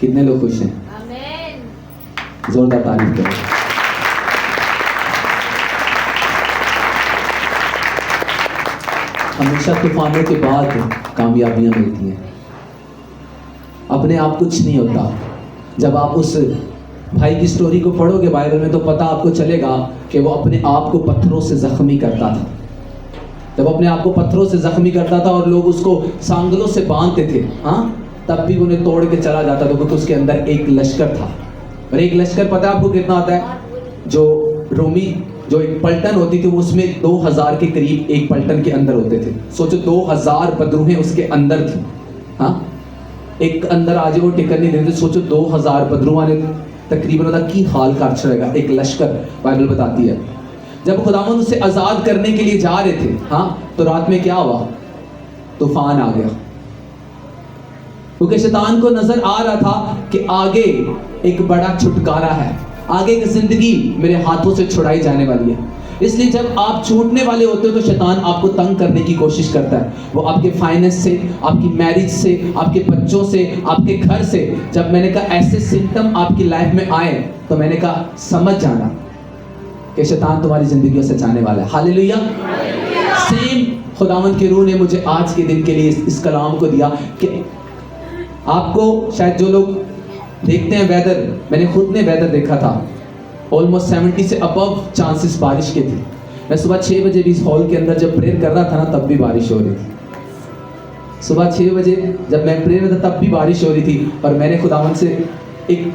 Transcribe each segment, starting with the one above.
कितने लोग खुश हैं? जोरदार तारीफ करो। हमेशा तूफानों के बाद कामयाबियां मिलती हैं। अपने आप कुछ नहीं होता। जब आप उस भाई की स्टोरी को पढ़ोगे बाइबल में तो पता आपको चलेगा कि वो अपने आप को पत्थरों से जख्मी करता था। जब अपने आप को पत्थरों से जख्मी करता था और लोग उसको सांगलों से बांधते थे, हाँ, तब भी उन्हें तोड़ के चला जाता था, क्योंकि उसके अंदर एक लश्कर था। और एक लश्कर पता है आपको कितना आता है? जो रोमी जो एक पलटन होती थी, उसमें 2000 के करीब एक पलटन के अंदर होते थे। सोचो 2000 बदरूहें उसके अंदर थी। हाँ, एक अंदर आज वो टिकट नहीं देते। सोचो 2000 बदरूहा ने तकरीबन उनका की हाल कर छड़ेगा। एक लश्कर बाइबल बताती है। जब खुदावंद उसे आजाद करने के लिए जा रहे थे, हाँ, तो रात में क्या हुआ? तूफान आ गया, क्योंकि शैतान को नजर आ रहा था कि आगे एक बड़ा छुटकारा है, आगे एक जिंदगी मेरे हाथों से छुड़ाई जाने वाली है। इसलिए जब आप छूटने वाले होते हो तो शैतान आपको तंग करने की कोशिश करता है। वो आपके फाइनेंस से, आपकी मैरिज से, आपके बच्चों से, आपके घर से। जब मैंने कहा ऐसे सिम्टम आपकी लाइफ में आए तो मैंने कहा समझ जाना कि शैतान तुम्हारी जिंदगी से जाने वाला है। हालेलुया। सेम खुदावंद की रूह ने मुझे आज के दिन के लिए इस कलाम को दिया कि आपको शायद जो लोग देखते हैं वेदर, मैंने खुद ने वेदर देखा था, ऑलमोस्ट 70 से अबव चांसेस बारिश के थे। मैं सुबह 6 बजे भी इस हॉल के अंदर जब प्रेयर कर रहा था ना, तब भी बारिश हो रही थी। सुबह 6 बजे जब मैं प्रेयर में था तब भी बारिश हो रही थी। और मैंने खुदावंद से एक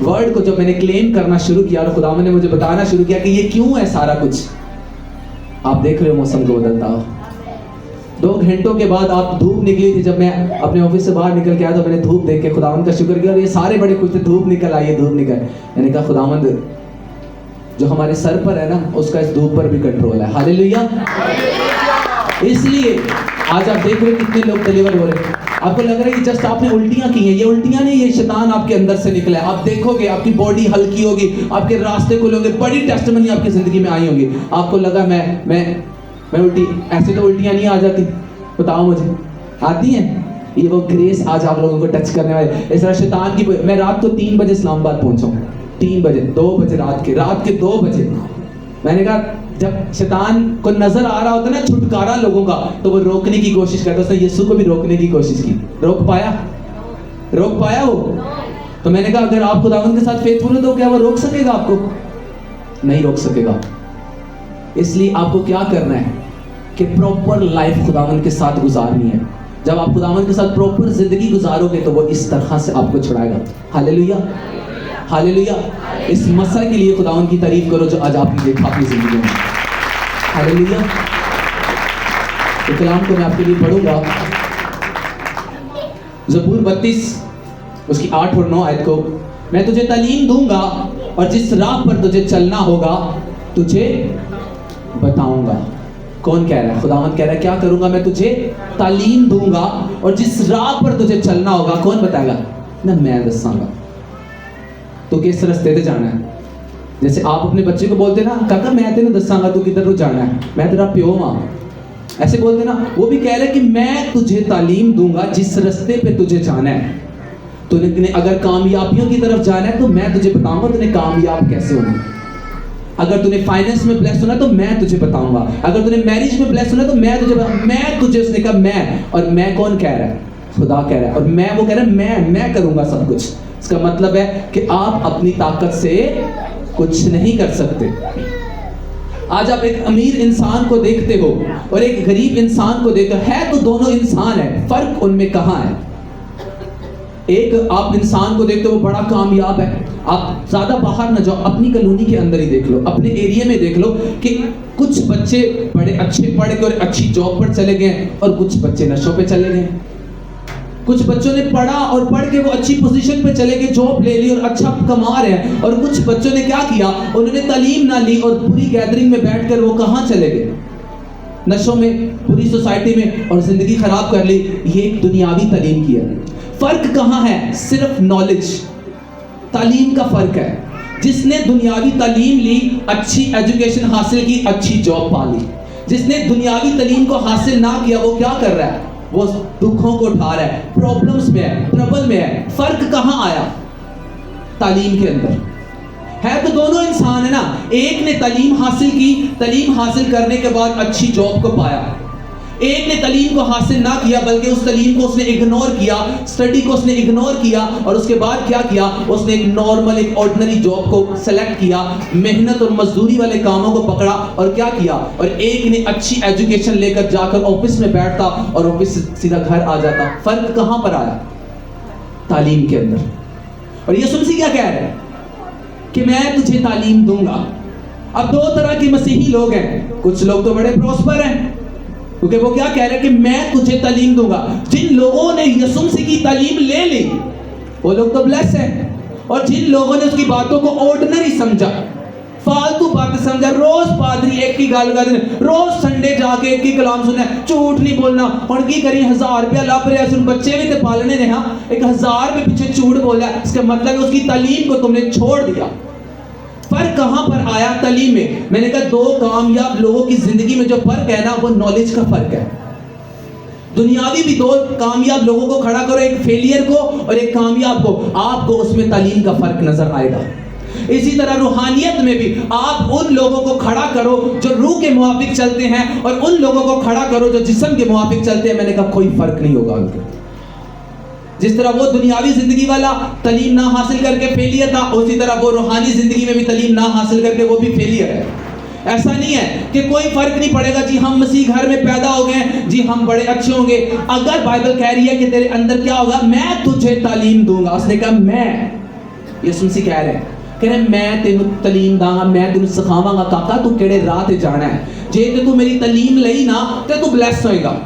वर्ड को जब मैंने क्लेम करना शुरू किया और खुदावंद ने मुझे बताना शुरू किया कि ये क्यों है सारा कुछ। आप देख रहे हो मौसम को बदलता हो। 2 घंटों के बाद आप धूप निकली थी। जब मैं अपने ऑफिस से बाहर निकल के आया तो मैंने धूप देख के खुदावंद का शुक्र किया। और ये सारे बड़े खुश थे, धूप निकल आई है, धूप निकल। मैंने कहा खुदावंद जो हमारे सर पर है ना, उसका इस धूप पर भी कंट्रोल है। हालेलुया। इसलिए आज आप देख रहे हो कितने लोग डिलीवर हो रहे हैं। आपको लग रहा है कि जस्ट आपने उल्टियां की हैं, ये उल्टियां नहीं, ये शैतान आपके अंदर से निकला है। आप देखोगे आपकी बॉडी हल्की होगी, आपके रास्ते खुलेंगे, बड़ी टेस्टिमनी आपकी जिंदगी में आई होगी। आपको लगा मैं उल्टी, ऐसे तो उल्टियां नहीं आ जाती, बताओ मुझे, आती हैं? ये वो ग्रेस आज आप लोगों को टच करने वाले। इस तरह शैतान की, मैं रात को 3 बजे इस्लामाबाद पहुंचा हूँ, 3 बजे, 2 बजे रात के 2 बजे। मैंने कहा जब शैतान को नजर आ रहा होता है ना छुटकारा लोगों का, तो वो रोकने की कोशिश करता है। उसने यीशु को भी रोकने की कोशिश की, रोक पाया वो? तो मैंने कहा अगर आप खुदावंद के साथ फेथफुल हो तो क्या वो रोक सकेगा आपको? नहीं रोक सकेगा। इसलिए आपको क्या करना है कि प्रॉपर लाइफ खुदावंद के साथ गुजारनी है। जब आप खुदावंद के साथ प्रॉपर जिंदगी गुजारोगे तो वो इस तरह से आपको छुड़ाएगा। Hallelujah, hallelujah. इस मसा के लिए खुदावंद की तारीफ करो जो आज आपने देखा अपनी जिंदगी में। हालेलुया। तो कलाम को मैं आपके लिए पढ़ूंगा, ज़बूर 32 उसकी 8 और 9 आयत को। मैं तुझे तालीम दूंगा और जिस राह पर तुझे चलना होगा तुझे बताऊंगा। कौन कह रहा है? खुदावंद कह रहा है क्या करूंगा? मैं तुझे तालीम दूंगा और जिस राह पर तुझे चलना होगा कौन बताएगा ना? मैं दसांगा तो किस रास्ते पे जाना है। जैसे आप अपने बच्चे को बोलते ना, काका मैं तेरे दसांगा तू किधर को जाना है, मैं तेरा प्यो मां, ऐसे बोलते ना। वो भी कह रहे कि मैं तुझे तालीम दूंगा जिस रास्ते पे तुझे जाना है। तूने अगर कामयाबियों की तरफ जाना है तो मैं तुझे बताऊंगा तूने कामयाब कैसे होना। अगर तूने फाइनेंस में ब्लेस होना तो मैं तुझे बताऊंगा। अगर तूने मैरिज में ब्लेस होना तो मैं तुझे उसने कहा मैं, और मैं कौन कह रहा है? खुदा कह रहा है। और मैं, वो कह रहा है मैं करूंगा सब कुछ। इसका मतलब है कि आप अपनी ताकत से कुछ नहीं कर सकते। आज आप एक अमीर इंसान को देखते हो और एक गरीब इंसान को देखते हो, है तो दोनों इंसान है, फर्क उनमें कहां है? एक आप इंसान को देखते हो वो बड़ा कामयाब है। आप ज्यादा बाहर ना जाओ, अपनी कॉलोनी के अंदर ही देख लो, अपने एरिया में देख लो कि कुछ बच्चे बड़े अच्छे पढ़ के और अच्छी जॉब पर चले गए और कुछ बच्चे नशों पे चले गए। कुछ बच्चों ने पढ़ा और पढ़ के वो अच्छी पोजीशन पे चले गए, जॉब ले ली और अच्छा कमा रहे हैं। और कुछ बच्चों ने क्या किया, उन्होंने तालीम ना ली और पूरी गैदरिंग में बैठकर वो कहां चले गए? नशों में, पूरी सोसाइटी में, और जिंदगी खराब कर ली। ये एक दुनियावी तालीम की है। फर्क कहां है? सिर्फ नॉलेज, तालीम का फर्क है। जिसने दुनियावी तालीम ली, अच्छी एजुकेशन हासिल की, अच्छी जॉब पा ली। जिसने दुनियावी तालीम को हासिल ना किया वो क्या कर रहा है? वो दुखों को उठा रहा है, प्रॉब्लम्स में है, ट्रबल में है। फर्क कहां आया? तालीम के अंदर है तो दोनों इंसान है ना। एक ने तालीम हासिल की, तालीम हासिल करने के बाद अच्छी जॉब को पाया। एक ने तालीम को हासिल ना किया बल्कि उस तालीम को उसने इग्नोर किया, स्टडी को उसने इग्नोर किया और उसके बाद क्या किया, उसने एक नॉर्मल एक ऑर्डिनरी जॉब को सेलेक्ट किया, मेहनत और मजदूरी वाले कामों को पकड़ा और क्या किया। और एक ने अच्छी एजुकेशन लेकर जाकर ऑफिस में बैठता और ऑफिस से सीधा घर आ जाता। फर्क कहां पर आया? तालीम के अंदर। और यीशु मसीह क्या कह रहे हैं कि मैं तुझे तालीम दूंगा। अब दो तरह के मसीही लोग हैं, कुछ लोग तो बड़े प्रॉस्पर हैं क्योंकि वो क्या कह रहे हैं कि मैं तुझे तालीम दूंगा। जिन लोगों ने यीशु मसीह की तालीम ले ली वो लोग तो ब्लेस हैं, और जिन लोगों ने उसकी बातों को ऑर्डिनरी समझा, फालतू बातें समझा, रोज पादरी एक की गाल कर, रोज संडे जाके एक ही कलाम सुनना, झूठ नहीं बोलना, और की करी 1000 रुपया लाभ रहे सुन बच्चे भी तो पालने ने, हाँ 1000 रुपये पीछे झूठ बोला, इसका मतलब है उसकी तालीम को तुमने छोड़ दिया। फर्क कहां पर आया? तालीम में। मैंने कहा दो कामयाब लोगों की जिंदगी में जो फर्क है ना वो नॉलेज का फर्क है। दुनियावी भी दो कामयाब लोगों को खड़ा करो, एक फेलियर को और एक कामयाब को, आपको उसमें तालीम का फर्क नजर आएगा। इसी तरह रूहानियत में भी आप उन लोगों को खड़ा करो जो रूह के मुआफिक चलते हैं और उन लोगों को खड़ा करो जो जिस्म के मुआफिक चलते हैं। मैंने कहा कोई फर्क नहीं होगा उनके। जिस तरह वो दुनियावी जिंदगी वाला तालीम ना हासिल करके फेलियर था, उसी तरह वो रूहानी जिंदगी में भी तालीम ना हासिल करके वो भी फेलियर है। ऐसा नहीं है कि कोई फर्क नहीं पड़ेगा जी हम मसीह घर में पैदा हो गए जी हम बड़े अच्छे होंगे। अगर बाइबल कह रही है कि तेरे अंदर क्या होगा, मैं तुझे तालीम दूंगा, उसने कहा मैं, यीशु मसीह कह रहे हैं मैं तेन तालीम दांगा, मैं तेन सिखावांगा काका तू केड़े राह ते जाना है। जे ते तू मेरी तालीम लई ना ते तू ब्लेस होएगा,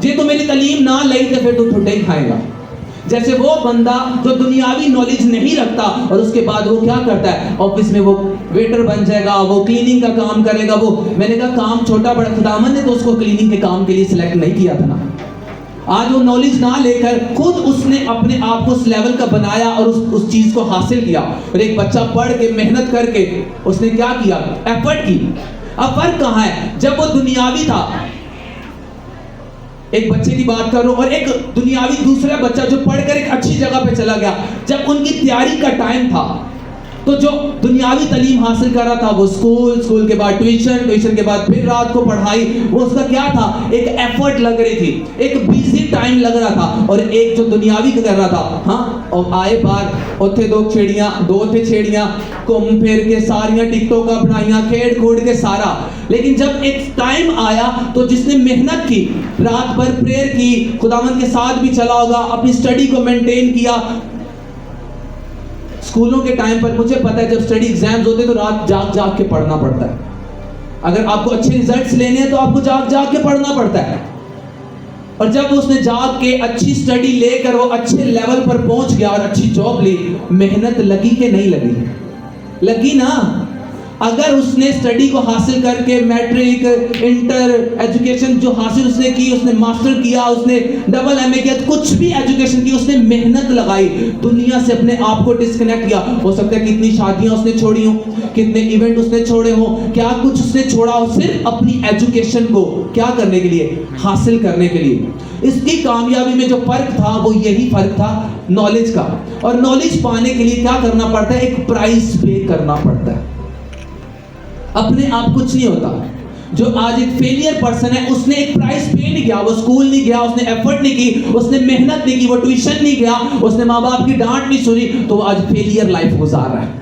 जे तू मेरी तालीम ना लई ते फिर तू ठुड्डे ही खाएगा। जैसे वो बंदा जो दुनियावी नॉलेज नहीं रखता और उसके बाद वो क्या करता है, ऑफिस में वो वेटर बन जाएगा, वो क्लीनिंग का काम करेगा। वो मैंने कहा काम छोटा बड़ा, खुदावन ने तो उसको क्लीनिंग के काम के लिए सिलेक्ट नहीं किया था ना। आज वो नॉलेज ना लेकर खुद उसने अपने आप को उस लेवल का बनाया और उस चीज को हासिल किया। और एक बच्चा पढ़ के मेहनत करके उसने क्या किया, एफर्ट की। अब फर्क कहां है? जब वो दुनियावी था, एक बच्चे की बात करो, और एक दुनियावी दूसरा बच्चा जो पढ़कर एक अच्छी जगह पे चला गया। जब उनकी तैयारी का टाइम था तो जो दुनियावी तालीम हासिल कर रहा था वो स्कूल के बाद ट्यूशन के बाद फिर रात को पढ़ाई, वो उसका क्या था, एक एफर्ट लग रही थी, एक बिजी टाइम लग रहा था। और एक जो दुनियावी कर रहा था, हाँ और आए बार उथे दो थे छेड़ियां घूम फिर के सारियां टिकटॉक बनाइया, खेड़ खोड़ के सारा। लेकिन जब एक टाइम आया तो जिसने मेहनत की, रात भर प्रेयर की, खुदावंद के साथ भी चला होगा, अपनी स्टडी को मेंटेन किया। स्कूलों के टाइम पर मुझे पता है जब स्टडी एग्जाम्स होते तो रात जाग के पढ़ना पड़ता है। अगर आपको अच्छे रिजल्ट्स लेने हैं तो आपको जाग के पढ़ना पड़ता है। और जब उसने जाग के अच्छी स्टडी लेकर वो अच्छे लेवल पर पहुंच गया और अच्छी जॉब ली, मेहनत लगी कि नहीं लगी? लगी ना। अगर उसने स्टडी को हासिल करके मैट्रिक इंटर एजुकेशन जो हासिल उसने की, उसने मास्टर किया, उसने डबल एमए किया, कुछ भी एजुकेशन की, उसने मेहनत लगाई, दुनिया से अपने आप को डिस्कनेक्ट किया। हो सकता है कितनी शादियां उसने छोड़ी हो, कितने इवेंट उसने छोड़े हो, क्या कुछ उसने छोड़ा हो, सिर्फ अपनी एजुकेशन को क्या करने के लिए, हासिल करने के लिए। इसकी कामयाबी में जो फर्क था वो यही फर्क था, नॉलेज का। और नॉलेज पाने के लिए क्या करना पड़ता है, एक प्राइस पे करना पड़ता है। अपने आप कुछ नहीं होता। जो आज एक फेलियर पर्सन है उसने एक प्राइस पे नहीं किया, वो स्कूल नहीं गया, उसने एफर्ट नहीं की, उसने मेहनत नहीं की, वो ट्यूशन नहीं गया, उसने माँ बाप की डांट नहीं सुनी, तो वो आज फेलियर लाइफ गुजार रहा है।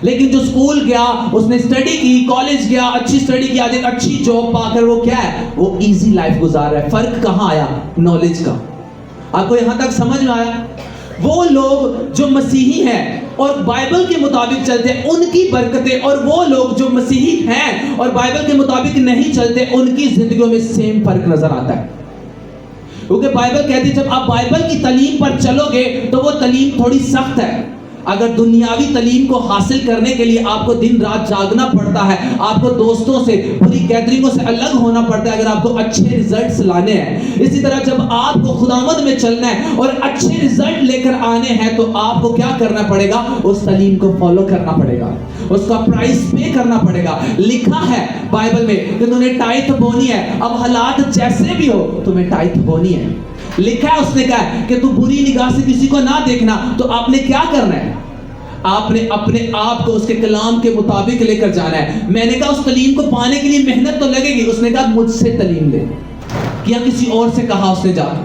लेकिन जो स्कूल गया, उसने स्टडी की, कॉलेज गया, अच्छी स्टडी की, आज एक अच्छी जॉब पाकर वो क्या है, वो इजी लाइफ गुजार रहा है। फर्क कहां आया, नॉलेज का। आपको यहां तक समझ में आया? वो लोग जो मसीही हैं और बाइबल के मुताबिक चलते हैं उनकी बरकतें, और वो लोग जो मसीही हैं और बाइबल के मुताबिक नहीं चलते उनकी जिंदगियों में सेम फर्क नजर आता है। क्योंकि बाइबल कहती है जब आप बाइबल की तालीम पर चलोगे तो वो तालीम थोड़ी सख्त है। अगर दुनियावी तालीम को हासिल करने के लिए आपको दिन रात जागना पड़ता है, आपको दोस्तों से, पूरी गैदरिंगों से अलग होना पड़ता है, अगर आपको अच्छे रिजल्ट्स लाने हैं, इसी तरह जब आपको खुदावंद में चलना है और अच्छे रिजल्ट लेकर आने हैं, तो आपको क्या करना पड़ेगा? उस तालीम को फॉलो करना पड़ेगा, उसका प्राइस पे करना पड़ेगा। लिखा है बाइबल में कि तुम्हें टाइथ बोनी है। अब हालात जैसे भी हो, तुम्हें टाइथ बोनी है। लिखा है, उसने कहा कि तू बुरी निगाह से किसी को ना देखना। तो आपने क्या करना है? आपने अपने आप को उसके कलाम के मुताबिक लेकर जाना है। मैंने कहा उस तालीम को पाने के लिए मेहनत तो लगेगी। उसने कहा मुझसे तालीम ले, या किसी और से कहा उसने जा।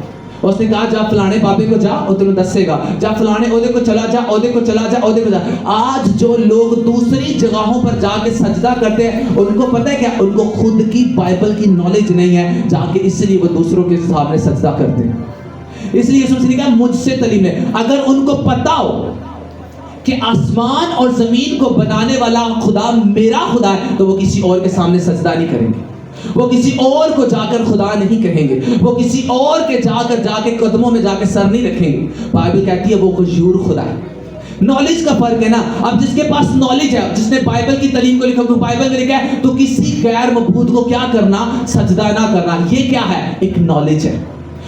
उसने कहा जा फलाने बाबे को जा, वो तुम्हें दसेगा, जा फलाने ओदे को चला जा, ओदे को चला जा, ओदे को जा। आज जो लोग दूसरी जगहों पर जाके सजदा करते हैं, उनको पता है क्या? उनको खुद की बाइबल की नॉलेज नहीं है जाके, इसलिए वो दूसरों के सामने सजदा करते हैं। इसलिए यीशु मसीह ने कहा मुझसे तालीम ले। अगर उनको पता हो कि आसमान और जमीन को बनाने वाला खुदा मेरा खुदा है, तो वो किसी और के सामने सजदा नहीं करेंगे, वो किसी और को जाकर खुदा नहीं कहेंगे, वो किसी और के जाके कदमों में जाके सर नहीं रखेंगे। बाइबल कहती है वो हुजूर खुदा है। नॉलेज का फर्क है ना। अब जिसके पास नॉलेज है, जिसने बाइबल की तालीम को लिखा, बाइबल में लिखा है तो किसी गैर मबूद को क्या करना? सजदा ना करना। ये क्या है? एक नॉलेज है।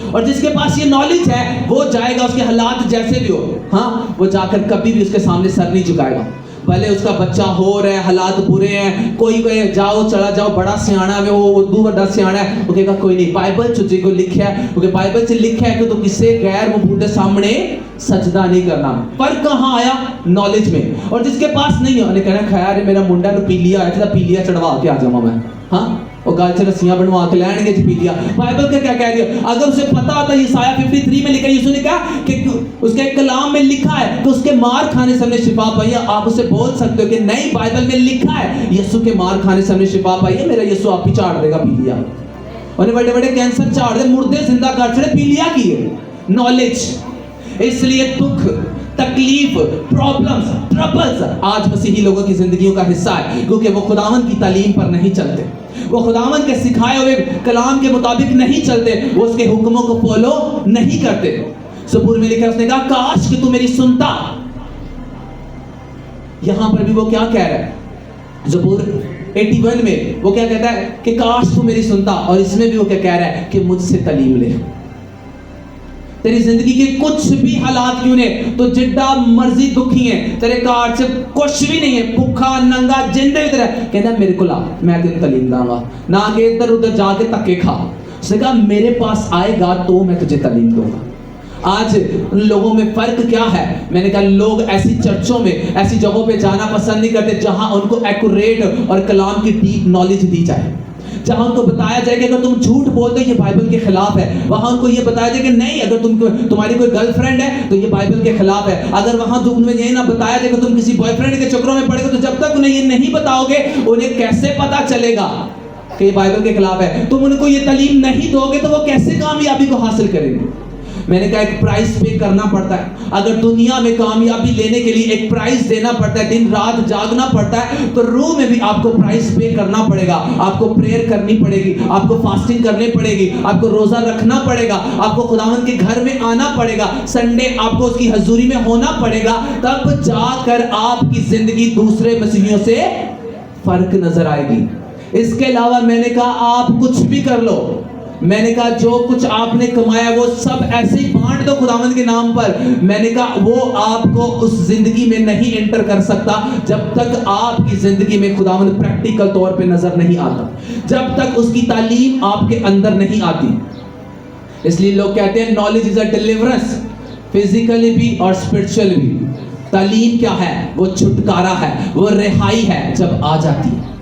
और जिसके पास ये नॉलेज है, वो जाएगा, उसके हालात जैसे भी हो, हाँ, वो जाकर कभी भी उसके सामने सर नहीं झुकाएगा। भले उसका बच्चा हो रहा है, हालात बुरे हैं, कोई कहे जाओ चला जाओ, बड़ा सियाना है वो दू बड़ा सियाना है, वो कहेगा कोई नहीं, बाइबल चुजी को लिखा है, क्योंकि बाइबल से लिखा है कि तो किसी गैर मबूद के सामने सजदा नहीं करना। पर कहाँ आया? नॉलेज में। और जिसके पास नहीं है, उन्हें कहना खैर मेरा मुंडा ने पीलिया आया था, पीलिया चढ़वा के आ जाऊंगा मैं, हाँ, और गाल से रस्सियां बनवा के लैंड के पी लिया। बाइबल का क्या कह दिया? अगर उसे पता होता, यशायाह 53 में लिखा है, यीशु ने कहा कि उसके कलाम में लिखा है तो उसके मार खाने से हमने शिफा पाई है। आप उसे बोल सकते हो कि नहीं, बाइबल में लिखा है यीशु के मार खाने से हमने शिफा पाई है, मेरा यीशु आप ही चाड़ देगा पी लिया। उन्हें बड़े बड़े कैंसर चाड़ दे, मुर्दे जिंदा कर छड़े, पी लिया की है नॉलेज। इसलिए दुख, तकलीफ, प्रॉब्लम्स, ट्रबल्स आज मसीही लोगों की जिंदगियों का हिस्सा है, क्योंकि वो खुदावंद की तालीम पर नहीं चलते, वो खुदावंद के सिखाए हुए कलाम के मुताबिक नहीं चलते, वो उसके हुक्मों को फॉलो नहीं करते। ज़बूर में लिखा, उसने कहा काश कि तू मेरी सुनता। यहां पर भी वो क्या कह रहा है? ज़बूर 81 में वो क्या कहता है कि काश तू मेरी सुनता, और इसमें भी वो क्या कह रहा है कि मुझसे तालीम ले। तेरी जिंदगी के कुछ भी हालात क्यों ने, तो जिड्डा मर्जी दुखी है, तेरे कार से कुछ भी नहीं है, भूखा नंगा जिंदे भी तेरा, कहना मेरे को ला, मैं तेरे तालीम दूंगा, ना कि इधर उधर जाके धक्के खा। उसने कहा मेरे पास आएगा तो मैं तुझे तालीम दूंगा। आज उन लोगों में फर्क क्या है? मैंने कहा लोग ऐसी चर्चों में, ऐसी जगहों पे जाना पसंद नहीं करते जहां उनको एक्यूरेट और कलाम की डीप नॉलेज दी जाए, जहां उनको बताया जाए कि अगर तुम झूठ बोलते हो ये बाइबल के खिलाफ है। वहां उनको ये बताया जाए कि नहीं, अगर तुम्हारी कोई गर्लफ्रेंड है तो ये बाइबल के खिलाफ है। अगर वहां तुम्हें ये ना बताया जाए कि तुम किसी बॉयफ्रेंड के चक्करों में पड़े हो, तो जब तक उन्हें ये नहीं बताओगे, उन्हें कैसे पता चलेगा कि ये बाइबल के खिलाफ है? तुम उनको ये तालीम नहीं दोगे तो वो कैसे कामयाबी को हासिल करेंगे? मैंने कहा एक प्राइस पे करना पड़ता है। अगर दुनिया में कामयाबी लेने के लिए एक प्राइस देना पड़ता है, दिन रात जागना पड़ता है, तो रूह में भी आपको प्राइस पे करना पड़ेगा। आपको प्रेयर करनी पड़ेगी, आपको फास्टिंग करनी पड़ेगी, आपको रोजा रखना पड़ेगा, आपको खुदावंद के घर में आना पड़ेगा, संडे आपको उसकी हजूरी में होना पड़ेगा, तब जाकर आपकी जिंदगी दूसरे मसीहियों से फर्क नजर आएगी। इसके अलावा मैंने कहा आप कुछ भी कर लो, मैंने कहा जो कुछ आपने कमाया वो सब ऐसे ही बांट दो खुदावंद के नाम पर। मैंने कहा वो आपको उस जिंदगी में नहीं एंटर कर सकता जब तक आपकी जिंदगी में खुदावंद प्रैक्टिकल तौर पे नजर नहीं आता, जब तक उसकी तालीम आपके अंदर नहीं आती। इसलिए लोग कहते हैं knowledge is a deliverance, physically भी और स्पिरिचुअली भी। तालीम क्या है? वो छुटकारा है, वो रिहाई है जब आ जाती है।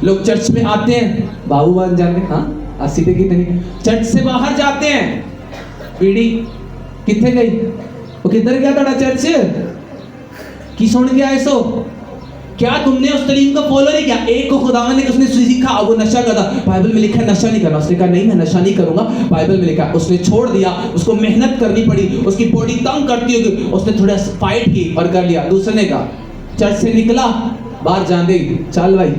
लोग चर्च में आते हैं, बाबू बन जाते, हाँ सीधे कितनी, चर्च से बाहर जाते हैं, पीढ़ी कितने गई, वो किधर गया था चर्च की सुन के आए सो? क्या तुमने उस तालीम को फॉलो नहीं किया? एक को खुदावन ने उसने सीखा, वो नशा करता, बाइबल में लिखा है नशा नहीं करना, उसने कहा नहीं मैं नशा नहीं करूंगा, बाइबल में लिखा, उसने छोड़ दिया, उसको मेहनत करनी पड़ी, उसकी बॉडी तंग करती होगी, उसने थोड़ा फाइट की और कर लिया। दूसरे ने कहा, चर्च से निकला, बाहर जाने ही चल भाई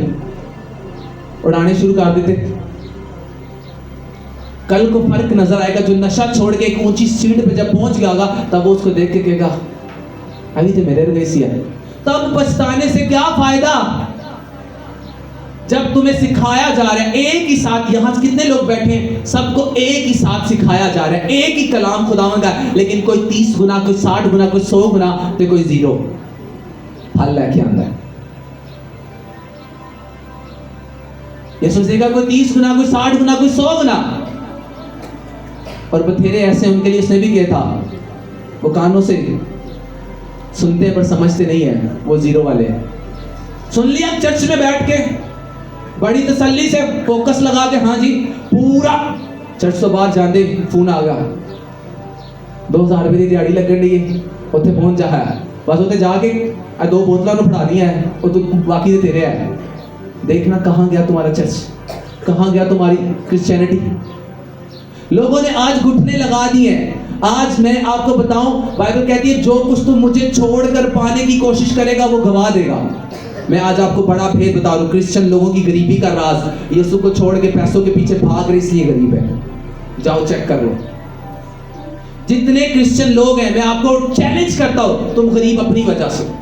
उड़ाने शुरू कर देते। कल को फर्क नजर आएगा। जो नशा छोड़ के एक ऊंची सीढ़ी पे जब पहुंच गया होगा, तब वो उसको देख के कहेगा अभी तो मेरे गई सी है, तब पछताने से क्या फायदा जब तुम्हें सिखाया जा रहा है एक ही साथ। यहां कितने लोग बैठे हैं, सबको एक ही साथ सिखाया जा रहा है, एक ही कलाम खुदावंद का, लेकिन कोई 30 गुना, कोई 60 गुना, कोई 100 गुना, तो कोई 0 फल लेके आंदा है। यीशु मसीह का कोई 30 गुना, कोई 60 गुना, कोई 100 गुना, और बथेरे ऐसे उनके लिए उसने भी किया था, वो कानों से सुनते हैं पर समझते नहीं है, वो 0 वाले हैं। सुन लिया चर्च में बैठ के बड़ी तसल्ली से फोकस लगा के, हाँ जी पूरा चर्च तो बाहर जाते फोन आ गया 2000 रुपए की दिहाड़ी लगन दी है, उत्थे पहुंच जा है, बस उत्थे जाके 2 बोतलों को फड़ा दिया है, वो तो बाकी तो तेरे है। देखना कहाँ गया तुम्हारा चर्च, कहाँ गया तुम्हारी क्रिश्चियनिटी। लोगों ने आज घुटने लगा दिए हैं। आज मैं आपको बताऊं, बाइबल कहती है जो कुछ तुम मुझे छोड़कर पाने की कोशिश करेगा वो गवा देगा। मैं आज आपको बड़ा भेद बता दूं, क्रिश्चियन लोगों की गरीबी का राज, यीशु को छोड़ के पैसों के पीछे भाग रहे इसलिए गरीब है। जाओ चेक कर लो, जितने क्रिश्चियन लोग हैं, मैं आपको चैलेंज करता हूं, तुम गरीब अपनी वजह से।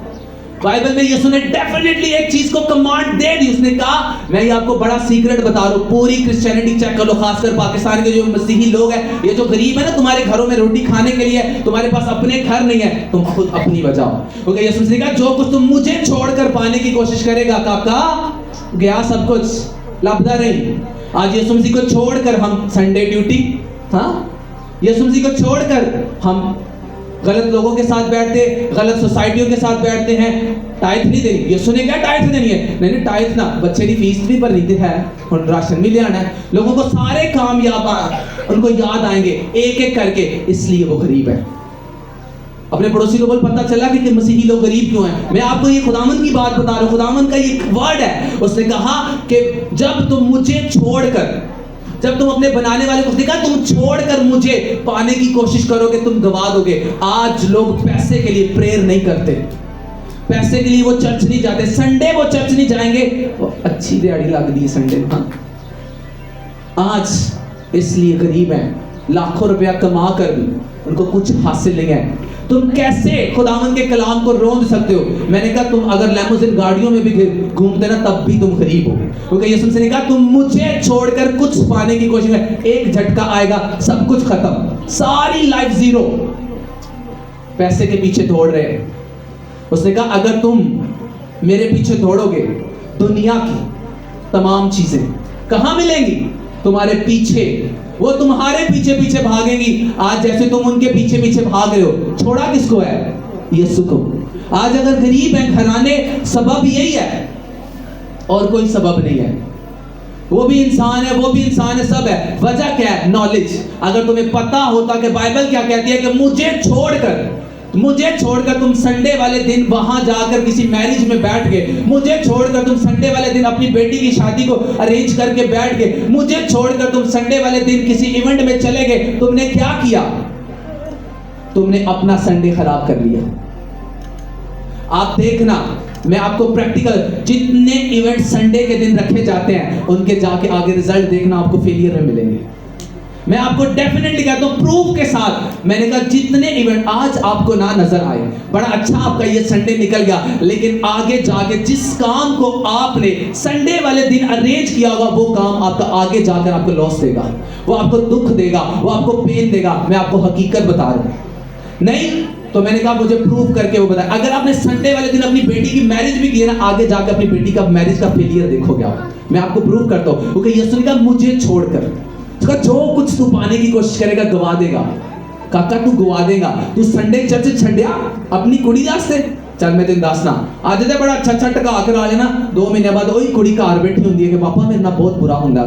बाइबल में यीशु ने डेफिनेटली एक चीज को कमांड दे दी, उसने कहा, मैं ये आपको बड़ा सीक्रेट बता रहा हूं, पूरी क्रिश्चियनिटी चेक कर लो, खासकर पाकिस्तान के जो मसीही लोग हैं, ये जो गरीब है ना, तुम्हारे घरों में रोटी खाने के लिए तुम्हारे पास अपने घर नहीं है, तुम खुद अपनी वजह हो। क्योंकि यीशु ने कहा जो कुछ तुम मुझे छोड़कर पाने की कोशिश करेगा, काका गया सब कुछ, लभदा नहीं। आज यीशु मसीह को छोड़कर हम संडे ड्यूटी, हाँ, यीशु मसीह को छोड़कर हम गलत लोगों के साथ बैठते, गलत सोसाइटियों के साथ बैठते हैं। टाइथ नहीं देनी, यीशु ने क्या टाइथ देनी है? नहीं टाइथ ना, बच्चे की फीस भी भरनी थी है, और राशन भी ले आना है। लोगों को सारे काम याद, उनको याद आएंगे एक एक करके, इसलिए वो गरीब है। अपने पड़ोसी को बोल, पता चला कि मसीही लोग गरीब क्यों हैं? मैं आपको ये खुदावंद की बात बता रहा हूँ, खुदावंद का ये वर्ड है। उसने कहा कि जब तुम मुझे छोड़कर, जब तुम अपने बनाने वाले को देखा, तुम छोड़कर मुझे पाने की कोशिश करोगे, तुम गवा दोगे। आज लोग पैसे के लिए प्रेयर नहीं करते, पैसे के लिए वो चर्च नहीं जाते, संडे वो चर्च नहीं जाएंगे, वो अच्छी दिहाड़ी लग दी संडे में, हाँ। आज इसलिए गरीब हैं, लाखों रुपया कमा कर भी उनको कुछ हासिल नहीं है। तुम कैसे खुदावंद के कलाम को रोंद सकते हो? मैंने कहा तुम अगर लैमोजिन गाड़ियों में भी घूमते ना, तब भी तुम गरीब हो। क्योंकि यीशु ने कहा तुम मुझे छोड़कर कुछ पाने की कोशिश में, एक झटका आएगा, सब कुछ खत्म, सारी लाइफ 0, पैसे के पीछे दौड़ रहे हैं। उसने कहा अगर तुम मेरे पीछे दौड़ोगे, दुनिया की तमाम चीजें कहां मिलेंगी? तुम्हारे पीछे, वो तुम्हारे पीछे पीछे भागेंगी। आज जैसे तुम उनके पीछे पीछे भाग रहे हो, छोड़ा किसको है? यीशु को। आज अगर गरीब है घराने, सबब यही है और कोई सबब नहीं है। वो भी इंसान है, वो भी इंसान है, सब है। वजह क्या है? नॉलेज। अगर तुम्हें पता होता कि बाइबल क्या कहती है कि मुझे छोड़कर तुम संडे वाले दिन वहां जाकर किसी मैरिज में बैठ गए, मुझे छोड़कर तुम संडे वाले दिन अपनी बेटी की शादी को अरेंज करके बैठ गए, मुझे छोड़कर तुम संडे वाले दिन किसी इवेंट में चले गए, तुमने क्या किया? तुमने अपना संडे खराब कर लिया। आप देखना, मैं आपको प्रैक्टिकल, जितने इवेंट संडे के दिन रखे जाते हैं, उनके जाके आगे रिजल्ट देखना आपको फेलियर में मिलेंगे। मैं आपको डेफिनेटली कहता हूं प्रूफ के साथ। मैंने कहा जितने इवेंट आज आपको ना नजर आए, बड़ा अच्छा आपका ये संडे निकल गया, लेकिन आगे जाके जिस काम को आपने संडे वाले दिन अरेंज किया होगा, वो काम आपका आगे जाकर आपको लॉस देगा, वो आपको दुख देगा, वो आपको पेन देगा। मैं आपको हकीकत बता रहा हूं। नहीं तो मैंने कहा मुझे प्रूफ करके वो बताया। अगर आपने संडे वाले दिन अपनी बेटी की मैरिज भी की है ना, आगे जाकर अपनी बेटी का मैरिज का फेलियर देखोगे आप। मैं आपको प्रूफ करता हूं, क्योंकि यीशु ने कहा मुझे छोड़कर, जो कुछ तू पाने की कोशिश करेगा गवा देगा। काका तू गवा देगा। तू संडे चर्च छड़िया अपनी कुड़ी वास्ते, चल मैं तेन दसना अज तो बड़ा अच्छा टका करा लेना, 2 महीने बाद वही कुड़ी घर बैठी होंगी है कि पापा मेरे नाल बहुत बुरा होंदा।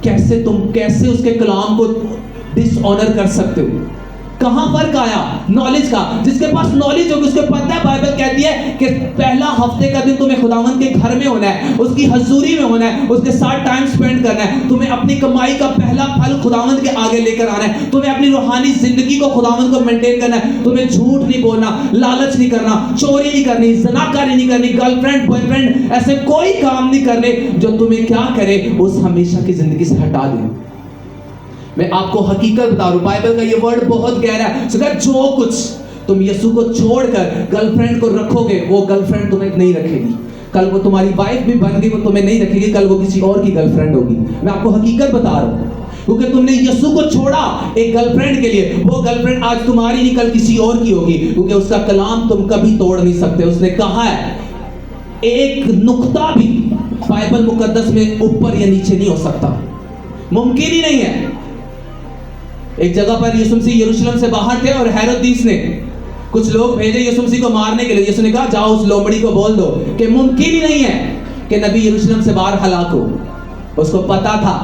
कैसे तुम कैसे उसके कलाम को डिसऑनर कर सकते हो? कहां फर्क आया? नॉलेज का। जिसके पास नॉलेज होगी उसको पता है, बाइबल कहती है कि पहला हफ्ते का दिन तुम्हें खुदावंद के घर में होना है, उसकी हजूरी में होना है, उसके साथ टाइम स्पेंड करना है। तुम्हें अपनी कमाई का पहला फल खुदावंद के आगे लेकर आना है। तुम्हें अपनी रूहानी जिंदगी को खुदावंद को मेंटेन करना है। तुम्हें झूठ नहीं बोलना, लालच नहीं करना, चोरी नहीं करनी, ज़नाकारी नहीं करनी, गर्लफ्रेंड बॉयफ्रेंड ऐसे कोई काम नहीं करने जो तुम्हें क्या करे, उस हमेशा की जिंदगी से हटा दे। मैं आपको हकीकत बता रहा हूं, बाइबल का ये वर्ड बहुत गहरा है। जो कुछ तुम यीशु को छोड़कर गर्लफ्रेंड को रखोगे, वो गर्लफ्रेंड तुम्हें नहीं रखेगी। कल वो तुम्हारी वाइफ भी बन गई, वो तुम्हें नहीं रखेगी, कल वो किसी और की गर्लफ्रेंड होगी। मैं आपको हकीकत बता रहा हूँ, क्योंकि तुमने यीशु को छोड़ा एक गर्लफ्रेंड के लिए, वो गर्लफ्रेंड आज तुम्हारी नहीं कल किसी और की होगी, क्योंकि उसका कलाम तुम कभी तोड़ नहीं सकते। उसने कहा है एक नुक्ता भी बाइबल मुकद्दस में ऊपर या नीचे नहीं हो सकता, मुमकिन ही नहीं है। एक जगह पर यीशु मसीह यरूशलेम से बाहर थे और हेरोदिस ने कुछ लोग भेजे यीशु मसीह को मारने के लिए। यीशु ने कहा जाओ उस लोमड़ी को बोल दो कि मुमकिन ही नहीं है कि नबी यरूशलेम से बाहर हलाक हो। उसको पता था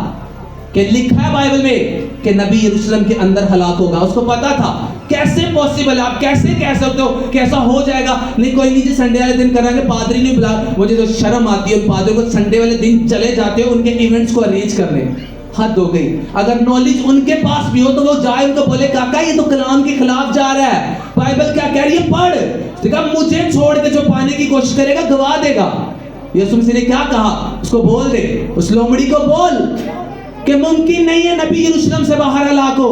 कि लिखा है बाइबल में कि नबी यरूशलेम के अंदर हलाक होगा। उसको पता था। कैसे पॉसिबल है, आप कैसे कह सकते हो कैसा हो जाएगा? नहीं कोई नहीं जी, संडे वाले दिन कराएंगे, पादरी नहीं बुला। मुझे तो शर्म आती है पादरी को संडे वाले दिन चले जाते हो उनके इवेंट्स को अरेंज करने। हद हो गई। अगर नॉलेज उनके पास भी हो तो वो जाए उनको बोले काका ये तो कलाम के खिलाफ जा रहा है, बाइबल क्या कह रही है पढ़। देखा मुझे छोड़ के जो पाने की कोशिश करेगा गवा देगा। यीशु मसीह ने क्या कहा? उसको बोल दे, उस लोमड़ी को बोल कि मुमकिन नहीं है नबी यरूशलेम से बाहर हलाक हो।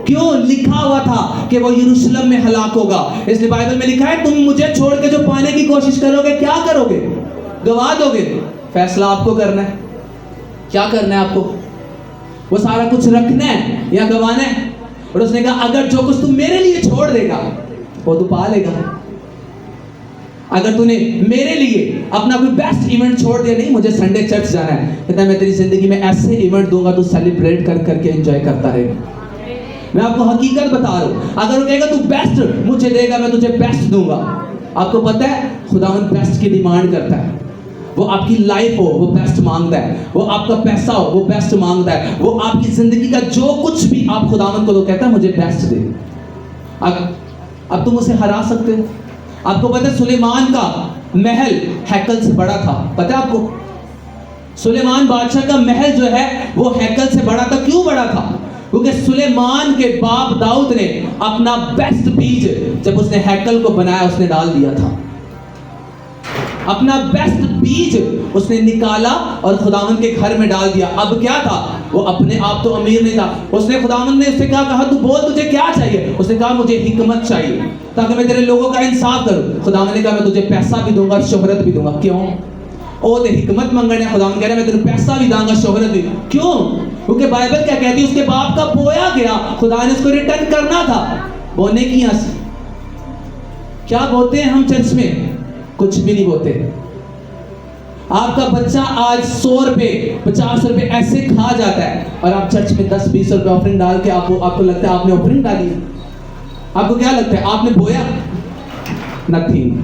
क्यों? लिखा हुआ था कि वो यरूशलेम में हलाक होगा। इसलिए बाइबल में लिखा है तुम मुझे छोड़ के जो पाने की कोशिश करोगे क्या करोगे? गवा दोगे। फैसला आपको करना है, क्या करना है आपको। वो सारा कुछ रखना है या गवाना है। और उसने कहा अगर जो कुछ तू मेरे लिए छोड़ देगा वो तू पा लेगा। अगर तूने मेरे लिए अपना कोई बेस्ट इवेंट छोड़ दिया, नहीं मुझे संडे चर्च जाना है, कहता मैं तेरी जिंदगी में ऐसे इवेंट दूंगा तू सेलिब्रेट कर करके एंजॉय करता रहेगा। मैं आपको हकीकत बता रहा हूं। अगर वो कहेगा तू बेस्ट मुझे देगा, मैं तुझे बेस्ट दूंगा। आपको पता है खुदावंद बेस्ट की डिमांड करता है। वो आपकी लाइफ हो वो बेस्ट मांगता है, वो आपका पैसा हो वो बेस्ट मांगता है, वो आपकी जिंदगी का जो कुछ भी आप खुदावंद को तो कहता है मुझे बेस्ट दे। अब तुम उसे हरा सकते हो। आपको पता है सुलेमान का महल हैकल से बड़ा था। पता है आपको? सुलेमान बादशाह का महल जो है वो हैकल से बड़ा था। क्यों बड़ा था? क्योंकि सुलेमान के बाप दाऊद ने अपना बेस्ट बीज जब उसने हैकल को बनाया उसने डाल दिया था। अपना बेस्ट बीज उसने निकाला और खुदावंद के घर में डाल दिया। अब क्या था? वो अपने आप तो अमीर नहीं था। उसने खुदावंद ने उससे क्या कहा? तू बोल तुझे क्या चाहिए? उसने कहा मुझे हिकमत चाहिए ताकि मैं तेरे लोगों का इंसाफ करूं। खुदावंद ने कहा मैं तुझे पैसा भी दूंगा शोहरत भी दूंगा। क्यों? ओ ते हिकमत मंगने। खुदावंद कह रहा है मैं तेरे पैसा भी दूंगा शोहरत भी। क्यों? क्योंकि बाइबल क्या कहती है उसके बाप का बोया गया खुदा ने उसको रिटर्न करना था। बोने की हंस क्या बोते हैं हम चर्च में? कुछ भी नहीं बोते। आपका बच्चा आज 100 रुपए 50 रुपए ऐसे खा जाता है और आप चर्च में 10-20 रुपए ऑफरिंग डाल के आपको लगता है आपने ऑफरिंग डाली। आपको क्या लगता है आपने बोया? नथिंग।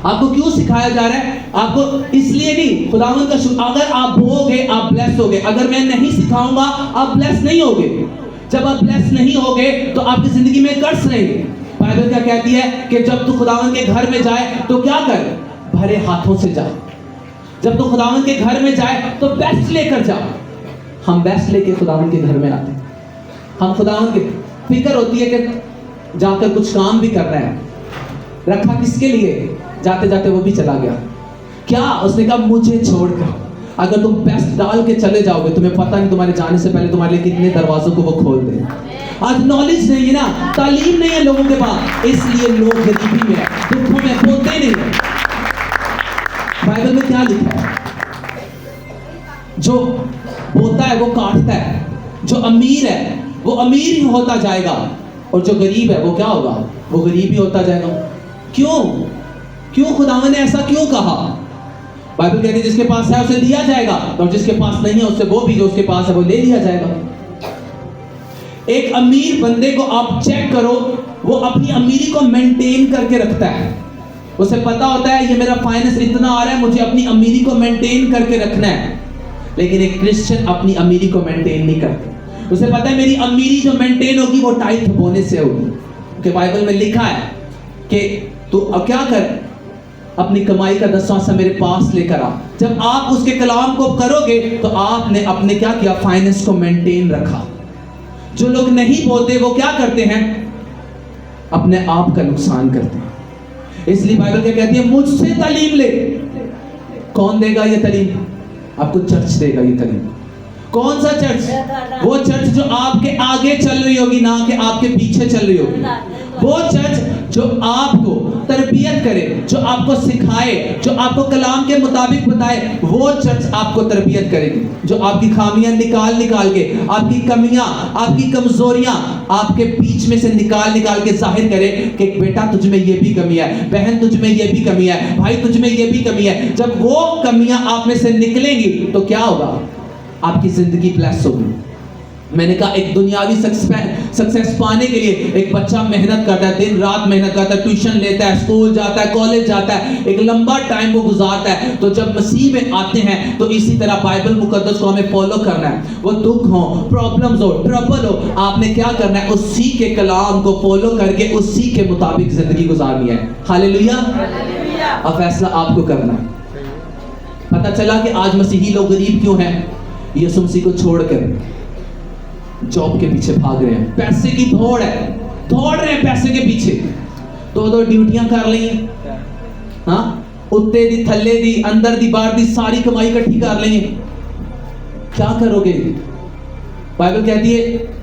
आपको क्यों सिखाया जा रहा है? आपको इसलिए नहीं, खुदावंद का शुक्र। अगर आप बोओगे आप ब्लेस होगे। अगर मैं नहीं सिखाऊंगा आप ब्लेस नहीं होगे। जब आप ब्लेस नहीं होगे तो आपकी जिंदगी में कर्स रहेंगे। बाइबल क्या कहती है कि जब तू खुदावंद के घर में जाए तो क्या कर? भरे हाथों से जा। जब तू खुदावंद के घर में जाए तो बेस्ट लेकर जा। हम बेस्ट लेके खुदावंद के घर में आते हैं। हम खुदावंद की फिक्र होती है कि जाकर कुछ काम भी करना है। रखा किसके लिए? जाते जाते वो भी चला गया। क्या? उसने कहा मुझे छोड़कर। अगर तुम बेस्ट डाल के चले जाओगे तुम्हें पता नहीं तुम्हारे जाने से पहले तुम्हारे लिए कितने दरवाजों को वो खोल दे। आज नॉलेज नहीं है ना, तालीम नहीं है लोगों के पास, इसलिए लोग गरीबी में दुखों में बोलते नहीं है। बाइबल में क्या लिखा है? जो बोता है वो काटता है। जो अमीर है वो अमीर ही होता जाएगा और जो गरीब है वो क्या होगा? वो गरीब ही होता जाएगा। क्यों? क्यों खुदावंद ने ऐसा क्यों कहा? बाइबल कहती है जिसके पास है उसे दिया जाएगा और जिसके पास नहीं है उससे वो भी जो उसके पास है वो ले लिया जाएगा। एक अमीर बंदे को आप चेक करो, वो अपनी अमीरी को मेंटेन करके रखता है। उसे पता होता है ये मेरा फाइनेंस इतना आ रहा है, मुझे अपनी अमीरी को मेंटेन करके रखना है। लेकिन एक क्रिश्चियन अपनी अमीरी को मेंटेन नहीं करता। उसे पता है मेरी अमीरी जो मेंटेन होगी वो टाइथ बोने से होगी। क्योंकि बाइबल में लिखा है कि तू अब क्या कर, अपनी कमाई का 10वां हिस्सा मेरे पास लेकर आ। जब आप उसके कलाम को करोगे तो आपने अपने क्या किया? फाइनेंस को मेंटेन रखा। जो लोग नहीं बोलते वो क्या करते हैं? अपने आप का नुकसान करते हैं। इसलिए बाइबल क्या कहती है? मुझसे तालीम ले। कौन देगा ये तालीम? आपको चर्च देगा ये तालीम। कौन सा चर्च? वो चर्च जो आपके आगे चल रही होगी, ना कि आपके पीछे चल रही होगी। वो चर्च जो आपको तरबियत करे, जो आपको सिखाए, जो आपको कलाम के मुताबिक बताए, वो चर्च आपको तरबियत करेगी। जो आपकी खामियां निकाल निकाल के, आपकी कमियां, आपकी कमजोरियां आपके बीच में से निकाल निकाल के जाहिर करे कि बेटा तुझ में ये भी कमी है, बहन तुझ में ये भी कमी है, भाई तुझ में ये भी कमी है। जब वो कमियां आप में से निकलेंगी तो क्या होगा? आपकी जिंदगी ब्लेस होगी। मैंने कहा एक दुनियावी सक्सेस पाने के लिए एक बच्चा मेहनत करता है, दिन रात मेहनत करता है, ट्यूशन लेता है, स्कूल जाता है, कॉलेज जाता है, एक लंबा टाइम वो गुजारता है। तो जब मसीह में आते हैं तो इसी तरह बाइबल मुकद्दस को हमें फॉलो करना है। वो दुख हो, प्रॉब्लम्स हो, ट्रबल हो, आपने क्या करना है? उसी के कलाम को फॉलो करके उसी के मुताबिक जिंदगी गुजारनी है। हालेलुया। अब फैसला आपको करना है। पता चला कि आज मसीही लोग गरीब क्यों हैं? यीशु मसीह को छोड़कर जॉब के पीछे भाग रहे हैं, पैसे की दौड़ है, दौड़ रहे हैं पैसे के पीछे। दो ड्यूटियां कर ली, हाँ, उत्ते दी, थल्ले दी, अंदर दी, बाहर दी, सारी कमाई इकट्ठी कर ली। क्या करोगे? बाइबल कहती है,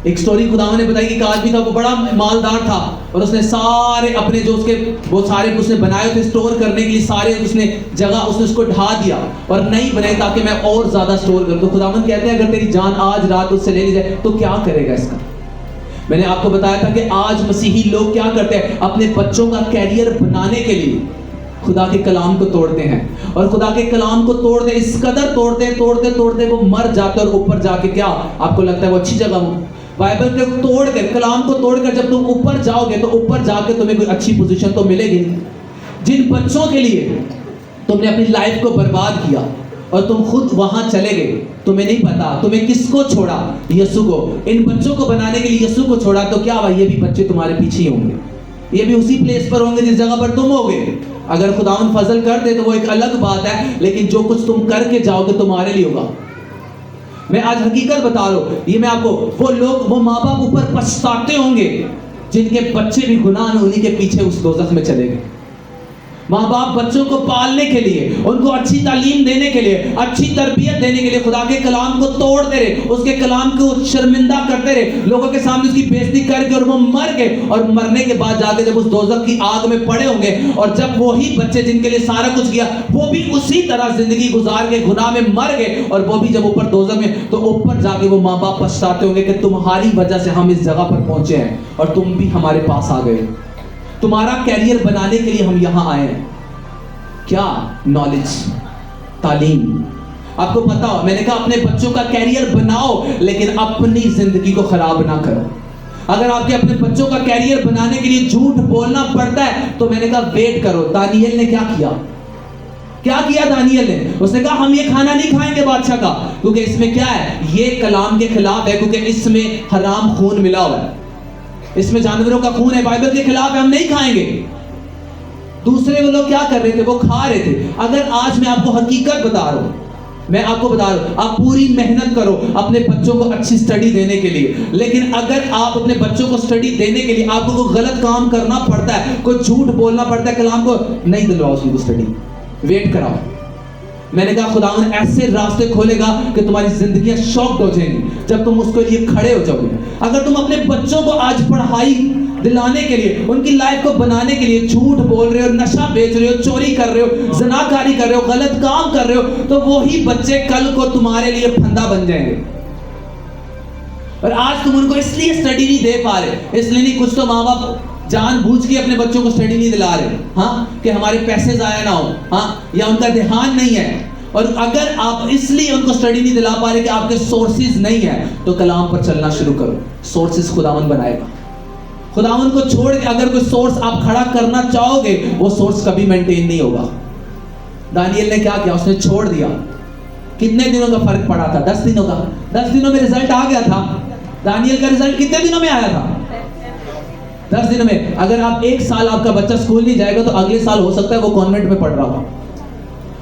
एक स्टोरी खुदावन ने बताई कि एक आदमी था, वो बड़ा मालदार था और उसने सारे अपने जो उसके वो सारे उसने बनाए थे स्टोर करने के लिए, सारे उसने जगह उसको ढा दिया और नहीं बनाई ताकि मैं और ज्यादा स्टोर करूं। तो खुदावन कहते हैं अगर तेरी जान आज रात उससे ले ली जाए तो क्या करेगा इसका? मैंने आपको बताया था कि आज मसीही लोग क्या करते हैं? अपने बच्चों का कैरियर बनाने के लिए खुदा के कलाम को तोड़ते हैं और खुदा के कलाम को तोड़ते, इस कदर तोड़ते वो मर जाते और ऊपर जाके क्या आपको लगता है वो अच्छी जगह हो? बाइबल को तोड़कर, कलाम को तोड़कर जब तुम ऊपर जाओगे तो ऊपर जाके तुम्हें कोई अच्छी पोजीशन तो मिलेगी। जिन बच्चों के लिए तुमने अपनी लाइफ को बर्बाद किया और तुम खुद वहां चले गए, तुम्हें नहीं पता तुम्हें किसको छोड़ा? यीशु को। इन बच्चों को बनाने के लिए यीशु को छोड़ा तो क्या हुआ? ये भी बच्चे तुम्हारे पीछे ही होंगे, ये भी उसी प्लेस पर होंगे जिस जगह पर तुम होगे। अगर खुदावन फजल कर दे तो वो एक अलग बात है, लेकिन जो कुछ तुम करके जाओगे तुम्हारे लिए होगा। मैं आज हकीकत बता रहा हूं, ये मैं आपको, वो लोग, वो माँ बाप ऊपर पछताते होंगे जिनके बच्चे भी गुनाह में उन्हीं के पीछे उस दोज़ख में चले गए। माँ बाप बच्चों को पालने के लिए, उनको अच्छी तालीम देने के लिए, अच्छी तरबियत देने के लिए खुदा के कलाम को तोड़ते रहे, उसके कलाम को शर्मिंदा करते रहे, लोगों के सामने उसकी बेइज्जती करके, और वो मर गए। और मरने के बाद जाके जब उस दोज़ख की आग में पड़े होंगे और जब वही बच्चे जिनके लिए सारा कुछ किया वो भी उसी तरह जिंदगी गुजार के गुनाह में मर गए और वो भी जब ऊपर दोज़ख में, तो ऊपर जाके वो माँ बाप पछताते होंगे कि तुम्हारी वजह से हम इस जगह पर पहुंचे हैं और तुम भी हमारे पास आ गए। तुम्हारा कैरियर बनाने के लिए हम यहां आए हैं। क्या? नॉलेज, तालीम। आपको पता हो, मैंने कहा अपने बच्चों का कैरियर बनाओ लेकिन अपनी जिंदगी को खराब ना करो। अगर आपके अपने बच्चों का कैरियर बनाने के लिए झूठ बोलना पड़ता है तो मैंने कहा वेट करो। दानियल ने क्या किया? क्या किया दानियल ने? उसने कहा हम ये खाना नहीं खाएंगे बादशाह का, क्योंकि इसमें क्या है? ये कलाम के खिलाफ है, क्योंकि इसमें हराम खून मिला हुआ है, इसमें जानवरों का खून है, बाइबल के खिलाफ है, हम नहीं खाएंगे। दूसरे वो लोग क्या कर रहे थे? वो खा रहे थे। अगर आज मैं आपको हकीकत बता रहा हूं, मैं आपको बता रहा हूं, आप पूरी मेहनत करो अपने बच्चों को अच्छी स्टडी देने के लिए, लेकिन अगर आप अपने बच्चों को स्टडी देने के लिए आपको कोई गलत काम करना पड़ता है, कोई झूठ बोलना पड़ता है, कलाम को नहीं दिलवाओ उसको स्टडी, वेट कराओ। मैंने कहा खुदावन ऐसे रास्ते खोलेगा कि तुम्हारी जिंदगियां शॉक्ड हो जाएंगी जब तुम उसके लिए खड़े हो जाओगे। अगर तुम अपने बच्चों को आज पढ़ाई दिलाने के लिए, उनकी लाइफ को बनाने के लिए झूठ बोल रहे हो, नशा बेच रहे हो, चोरी कर रहे हो, ज़नाकारी कर रहे हो, गलत काम कर रहे हो, तो वही बच्चे कल को तुम्हारे लिए फंदा बन जाएंगे। और आज तुम उनको इसलिए स्टडी नहीं दे पा रहे, इसलिए नहीं, कुछ तो माँ बाप जानबूझ के अपने बच्चों को स्टडी नहीं दिला रहे, हाँ, कि हमारे पैसे जाया ना हो, हाँ, या उनका ध्यान नहीं है। और अगर आप इसलिए उनको स्टडी नहीं दिला पा रहे कि आपके सोर्सेज नहीं है, तो कलाम पर चलना शुरू करो। सोर्सेज खुदावन बनाएगा। खुदावन को छोड़ के अगर कोई सोर्स आप खड़ा करना चाहोगे, वो सोर्स कभी मेंटेन नहीं होगा। दानियल ने क्या किया? उसने छोड़ दिया। कितने दिनों का फर्क पड़ा था? 10 दिनों का। 10 दिनों में रिजल्ट आ गया था। दानियल का रिजल्ट कितने दिनों में आया था? 10 दिनों में। अगर आप 1 साल आपका बच्चा स्कूल नहीं जाएगा तो अगले साल हो सकता है वो कॉन्वेंट में पढ़ रहा हो,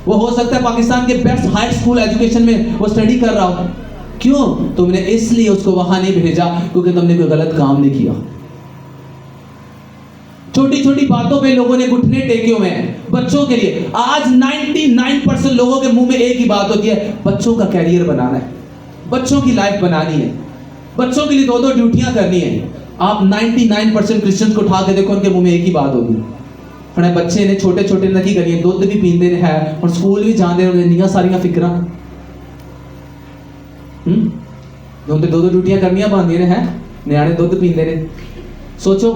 वो हो सकता है पाकिस्तान के बेस्ट हाई स्कूल एजुकेशन में वो स्टडी कर रहा हो। क्यों? तुमने इसलिए उसको वहां नहीं भेजा क्योंकि तुमने कोई गलत काम नहीं किया। छोटी छोटी बातों पे लोगों ने घुटने टेके हुए हैं बच्चों के लिए। आज 99% लोगों के मुंह में एक ही बात होती है, बच्चों का कैरियर बनाना है, बच्चों की लाइफ बनानी है। बच्चों के लिए 2-2 ड्यूटियां करनी है। आप 99% क्रिश्चियंस को उठा के देखो, उनके मुंह में एक ही बात होगी, अपने बच्चे ने छोटे छोटे नकी करिए, दुध भी पींदे है और स्कूल भी जाते हैं, इन्नियां सारियां फिक्र जो 2-2 ड्यूटियां करनियां पांदियां ने, हैं न्याणे दुध पींदे ने। सोचो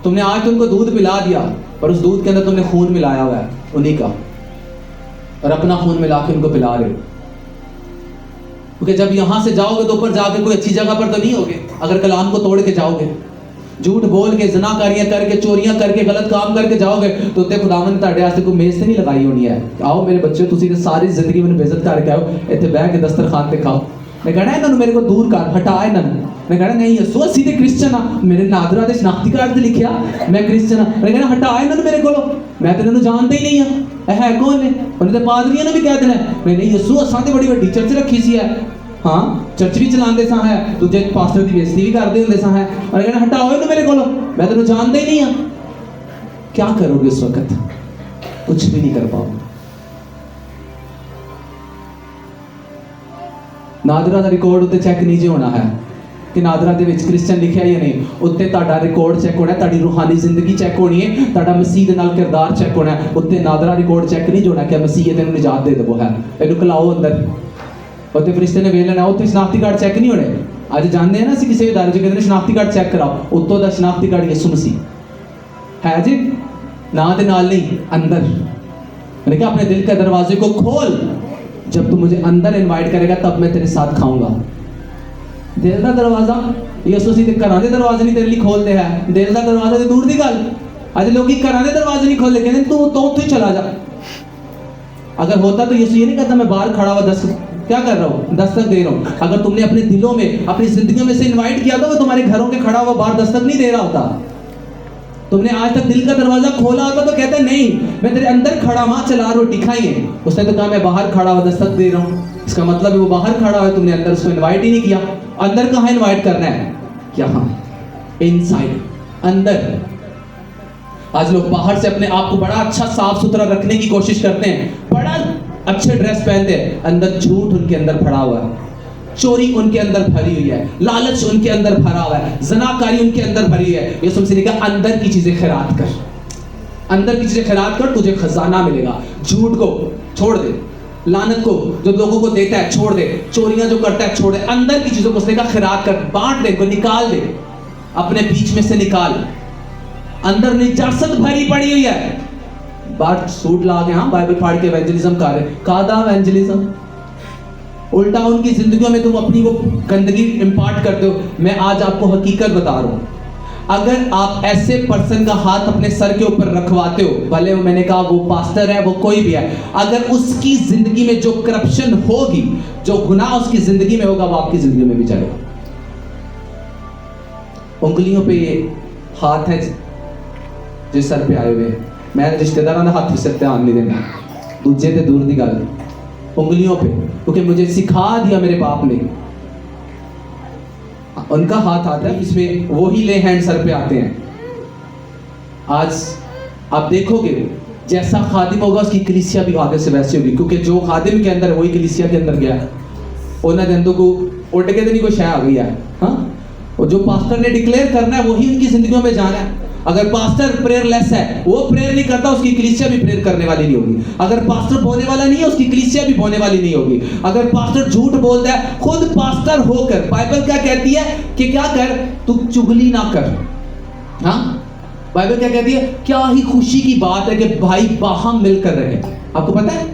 तुमने आज तुमको दूध पिला दिया, पर उस दूध के अंदर तुमने खून मिलाया हुआ है उन्हीं का, और अपना खून मिला के उनको पिला रहे हो। क्योंकि जब यहां से जाओगे तो ऊपर जाके कोई अच्छी जगह पर तो नहीं होगे, अगर कलाम को तोड़ के जाओगे, झूठ बोल के, ज़नाकारियां करके, चोरियां करके, गलत काम करके जाओगे तो ते खुदावन ने ਤੁਹਾਡੇ वास्ते कोई मेज ਤੇ नहीं लगाई होनी है। आओ मेरे बच्चों, ਤੁਸੀਂ ਤੇ ਸਾਰੀ ਜ਼ਿੰਦਗੀ ਮੈਨੂੰ बेइज्जत करके आओ, ਇੱਥੇ ਬਹਿ ਕੇ ਦਸਤਰਖਾਨ ਤੇ ਖਾਓ। मैं कहना इन्होंने मेरे को दूर कर, हटा इन्होंने। मैं कहना नहीं यसू असी ते क्रिश्चियन हाँ, मेरे नादरा दे शनाख्ती कार्ड ते लिखिया मैं क्रिश्चियन हाँ। मैं कहना हटा इन्होंने मेरे को, मैं तो इन्होंने जानता ही नहीं हाँ, है कौन ने? उन्हें तो पादरियों ने भी कह देना मैं नहीं यसू असां ते बड़ी बड़ी चर्च रखी सी है, हाँ चर्च भी चलाते सा है, तुझे पास्टर की बेइज्जती भी करते होंगे सा है, और कहना हटाओ इन्होंने मेरे को, मैं तो जानता ही नहीं हाँ। क्या करोगे उस वक्त? कुछ भी नहीं कर पाओगे। नादरा का रिकॉर्ड उत्ते चेक नहीं जो होना है कि नादरा दे विच क्रिश्चियन लिखा या नहीं, उत्ते ताड़ा रिकॉर्ड चेक होना है, ताड़ी रूहानी जिंदगी चेक होनी है, ताड़ा मसीह दे नाल किरदार चेक होना है। उत्ते नादरा रिकॉर्ड चेक नहीं जो होना कि मसीह तेन निजात दे देवो है, इनू कलाओ अंदर। उत्ते फरिश्ते ने वेल लेना, उत्ते शनाख्ती कार्ड चेक नहीं होने। अज जानते हैं ना असीं किसी इदारे च कहते शनाख्ती कार्ड चेक कराओ, उत्तों दा शनाख्ती कार्ड यसू मसीह है जी, ना दे नाल नहीं, अंदर। मैंने कहा अपने दिल के दरवाजे को खोल, जब तू मुझे अंदर इनवाइट करेगा तब मैं तेरे साथ खाऊंगा। दिल का दरवाजा यसू सी घर के दरवाजे नहीं तेरे लिए खोलते हैं, दिल का दरवाजा तो दूर की गल। अज लोग घर के दरवाजे नहीं खोलते, कहते तू तो उत्थे ही चला जा। अगर होता तो यसू ये नहीं कहता मैं बाहर खड़ा हुआ क्या कर रहा हूँ, दस्तक दे रहा हूँ। अगर तुमने अपने दिलों में, अपनी जिंदगियों में से इन्वाइट किया था, वो तुम्हारे घरों के खड़ा हुआ बाहर दस्तक नहीं दे रहा होता। तुमने आज तक दिल का दरवाजा खोला होता तो कहते नहीं मैं तेरे अंदर खड़ा, माँ चला रोटी खाइए। उसने तो कहा मैं बाहर खड़ा हुआ दस्तक दे रहा हूँ, इसका मतलब है वो बाहर खड़ा है, तुमने अंदर उसको इनवाइट ही नहीं किया। अंदर कहाँ इनवाइट करना है? यहाँ इनसाइड, अंदर। आज लोग बाहर से अपने आप को बड़ा अच्छा साफ सुथरा रखने की कोशिश करते हैं, बड़ा अच्छे ड्रेस पहनते हैं, अंदर झूठ उनके अंदर भरा हुआ है, चोरी उनके अंदर भरी हुई है, लालच उनके अंदर भरा हुआ है, ज़नाकारी उनके अंदर भरी हुई है। यीशु मसीह ने कहा अंदर की चीजें खैरात कर, अंदर की चीजें खैरात कर, तुझे खजाना मिलेगा। झूठ को छोड़ दे, लानत को जो लोगों को देता है छोड़ दे, चोरियां जो करता है छोड़ दे, अंदर की चीजों को उसने कहा खैरात कर, बांट दे, को निकाल दे, अपने बीच में से निकाल। अंदर निजासत भरी पड़ी हुई है। बाहर सूट ला के हाँ बाइबल फाड़ के एवेंजलिज्म कर रहे, कादा एवेंजलिज्म, उल्टा उनकी जिंदगियों में तुम अपनी वो गंदगी इंपार्ट करते हो। मैं आज आपको हकीकत बता रहा हूं, अगर आप ऐसे पर्सन का हाथ अपने सर के ऊपर रखवाते हो, भले मैंने कहा वो पास्टर है, वो कोई भी है, अगर उसकी जिंदगी में जो करप्शन होगी, जो गुनाह उसकी जिंदगी में होगा, वो आपकी जिंदगी में भी चलेगा। उंगलियों पे ये हाथ है जो सर पे आए हुए, मैं रिश्तेदारों ने हाथ से ध्यान नहीं देना, दूजे ते दूर दी गल, उंगलियों पे, क्योंकि मुझे सिखा दिया मेरे बाप ने। उनका हाथ आता है, इसमें वो ही ले हैंड सर पे आते हैं। आज आप देखोगे जैसा खादिम होगा उसकी कलीसिया भी आगे से वैसे होगी, क्योंकि जो खादिम के अंदर वही कलीसिया के अंदर गया है। उन्होंने अंदर को उठ के तो नहीं कोई शय आ गई है, हाँ, और जो पास्टर ने डिक्लेयर करना है वही उनकी जिंदगियों में जाना है। अगर पास्टर प्रेयरलेस है, वो प्रेयर नहीं करता, उसकी कलीसिया भी प्रेयर करने वाली नहीं होगी। अगर पास्टर बोने वाला नहीं है, उसकी कलीसिया भी बोने वाली नहीं होगी। अगर पास्टर झूठ बोलता है, खुद पास्टर होकर, बाइबल क्या कहती है कि क्या कर, तू चुगली ना कर। हाँ, बाइबल क्या कहती है, क्या ही खुशी की बात है कि भाई बाहम मिलकर रहे। आपको पता है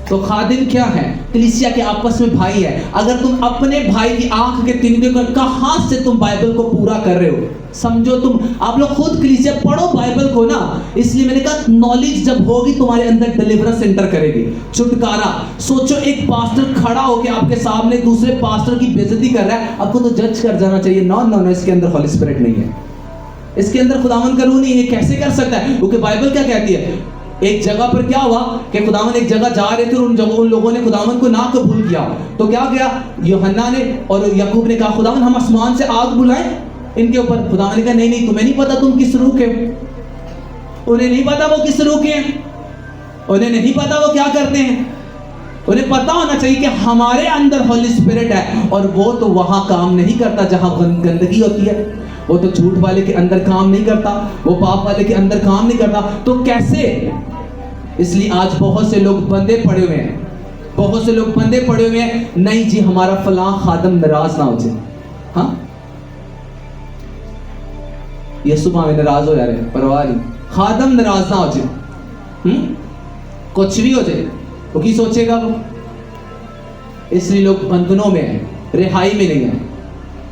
तो खादिम क्या है, कलीसिया के आपस में भाई है। अगर तुम अपने भाई की आंख के तिनके को कहां से तुम बाइबल को पूरा कर रहे हो, समझो तुम, आप लोग खुद कलीसिया पढ़ो बाइबल को ना। इसलिए मैंने कहा नॉलेज जब होगी तुम्हारे अंदर डिलीवरेंस एंटर करेगी, छुटकारा। सोचो एक पास्टर खड़ा होकर आपके सामने दूसरे पास्टर की बेइज्जती कर रहा है, आपको तो जज कर जाना चाहिए, नो नो नो, इसके अंदर हॉली स्पिरिट नहीं है, इसके अंदर खुदावन का रूह नहीं है, कैसे कर सकता है? क्योंकि बाइबल क्या कहती है, एक जगह पर क्या हुआ कि खुदावन एक जगह जा रहे थे और उन लोगों ने खुदावन को ना कबूल किया, तो क्या किया, यूहन्ना ने और याकूब ने कहा खुदावन हम आसमान से आग बुलाएं इनके ऊपर। खुदावन ने कहा नहीं नहीं, तुम्हें नहीं पता तुम किस रूह के हो। उन्हें नहीं पता वो किस रूह के हैं, उन्हें नहीं पता वो क्या करते हैं। उन्हें पता होना चाहिए कि हमारे अंदर होली स्पिरिट है, और वो तो वहां काम नहीं करता जहां गंदगी होती है। वो तो झूठ वाले के अंदर काम नहीं करता, वो पाप वाले के अंदर काम नहीं करता। तो कैसे? इसलिए आज बहुत से लोग बंधे पड़े हुए हैं, बहुत से लोग बंधे पड़े हुए हैं। नहीं जी, हमारा फलां खादम नाराज ना हो जाए। हाँ, यीशु भावे नाराज हो जा रहे हैं, परवाह नहीं, खादम नाराज ना हो जाए। कुछ भी हो जाए, वो की सोचेगा वो? इसलिए लोग बंधनों में है, रिहाई में नहीं है,